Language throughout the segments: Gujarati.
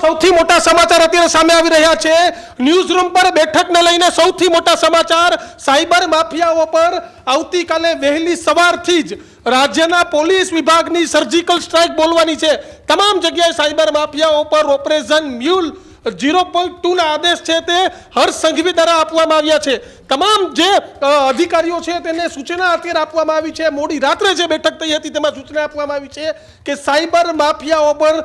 સૌથી મોટા સમાચાર અત્યારે સામે આવી રહ્યા છે। ન્યૂઝ રૂમ પર બેઠકને લઈને સૌથી મોટા સમાચાર સાયબર માફિયાઓ પર આવતીકાલે વહેલી સવારથી જ રાજ્યના પોલીસ વિભાગની સર્જિકલ સ્ટ્રાઇક બોલવાની છે। તમામ જગ્યાએ સાયબર માફિયાઓ પર ઓપરેશન મ્યુલ 0.2 ના આદેશ છે તે હર્ષ સંઘવી દ્વારા આપવામાં આવ્યા છે। તમામ જે અધિકારીઓ છે તેને સૂચના અત્યારે આપવામાં આવી છે। મોડી રાત્રે જે બેઠક થઈ હતી તેમાં સૂચના આપવામાં આવી છે કે સાયબર માફિયાઓ પર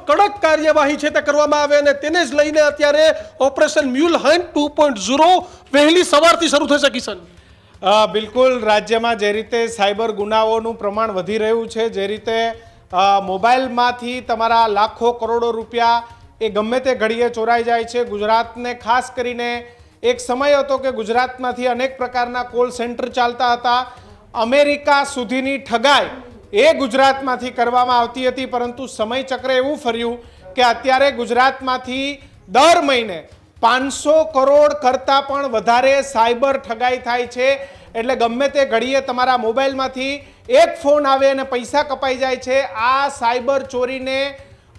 કડક કાર્યવાહી છે તે કરવામાં આવે અને તેને જ લઈને અત્યારે ઓપરેશન મ્યુલ હન્ટ 2.0 વહેલી સવારથી શરૂ થશે। કિશન, બિલકુલ, રાજ્યમાં જે રીતે સાયબર ગુનાઓનું પ્રમાણ વધી રહ્યું છે, જે રીતે મોબાઈલમાંથી તમારા લાખો કરોડો રૂપિયા એ ગમે તે ઘડીએ ચોરાઈ જાય છે। ગુજરાતને ખાસ કરીને એક સમય હતો કે ગુજરાતમાંથી અનેક પ્રકારના કોલ સેન્ટર ચાલતા હતા। અમેરિકા સુધીની ઠગાઈ એ ગુજરાતમાંથી કરવામાં આવતી હતી, પરંતુ સમય ચક્ર એવું ફર્યું કે અત્યારે ગુજરાતમાંથી દર મહિને 500 કરોડ કરતાં પણ વધારે સાયબર ઠગાઈ થાય છે। એટલે ગમે તે ઘડીએ તમારા મોબાઈલમાંથી એક ફોન આવે અને પૈસા કપાઈ જાય છે। આ સાયબર ચોરીને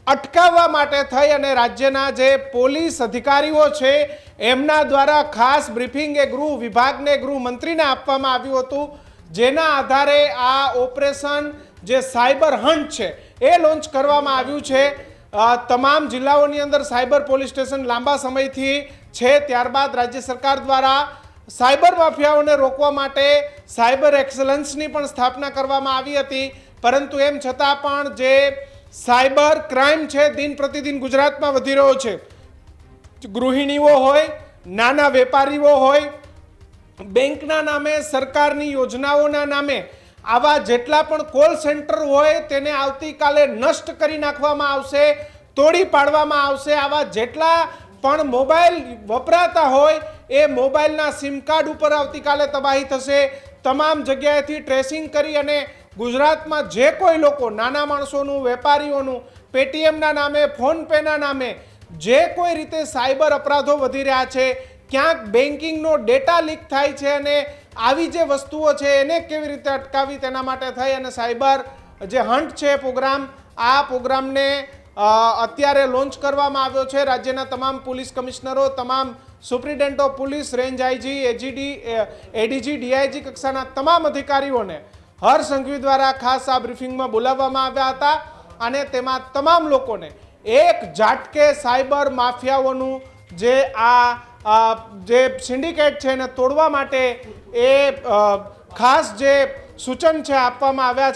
અટકાવવા માટે થઈ અને રાજ્યના જે પોલીસ અધિકારીઓ છે એમના દ્વારા ખાસ બ્રીફિંગ એ ગૃહ વિભાગને, ગૃહમંત્રીને આપવામાં આવ્યું હતું, જેના આધારે આ ઓપરેશન જે સાયબર હન્ટ છે એ લોન્ચ કરવામાં આવ્યું છે। તમામ જિલ્લાઓની અંદર સાયબર પોલીસ સ્ટેશન લાંબા સમયથી છે। ત્યારબાદ રાજ્ય સરકાર દ્વારા સાયબર માફિયાઓને રોકવા માટે સાયબર એક્સલન્સની પણ સ્થાપના કરવામાં આવી હતી, પરંતુ એમ છતાં પણ જે સાયબર ક્રાઇમ છે દિન પ્રતિદિન ગુજરાતમાં વધી રહ્યો છે। ગૃહિણીઓ હોય, નાના વેપારીઓ હોય, બેંકના નામે, સરકારની યોજનાઓના નામે આવા જેટલા પણ કોલ સેન્ટર હોય તેને આવતીકાલે નષ્ટ કરી નાખવામાં આવશે, તોડી પાડવામાં આવશે। આવા જેટલા પણ મોબાઈલ વપરાતા હોય એ મોબાઈલના સિમ કાર્ડ ઉપર આવતીકાલે તબાહી થશે। તમામ જગ્યાએથી ટ્રેસિંગ કરી અને ગુજરાતમાં જે કોઈ લોકો, નાના માણસોનું, વેપારીઓનું, પેટીએમના નામે, ફોનપેના નામે જે કોઈ રીતે સાયબર અપરાધો વધી રહ્યા છે, ક્યાંક બેન્કિંગનો ડેટા લીક થાય છે અને આવી જે વસ્તુઓ છે એને કેવી રીતે અટકાવી તેના માટે થઈ અને સાયબર જે હન્ટ છે પ્રોગ્રામ, આ પ્રોગ્રામને અત્યારે લોન્ચ કરવામાં આવ્યો છે। રાજ્યના તમામ પોલીસ કમિશનરો, તમામ superintendent of police, range IG, ADG, DIG કક્ષાના તમામ અધિકારીઓને હર્ષ સંઘવી દ્વારા ખાસ આ બ્રીફિંગમાં બોલાવવામાં આવ્યા હતા અને તેમાં તમામ લોકોને એક ઝાટકે સાયબર માફિયાઓનું જે સિન્ડિકેટ છે એને તોડવા માટે એ ખાસ જે સૂચન છે આપવામાં આવ્યા છે।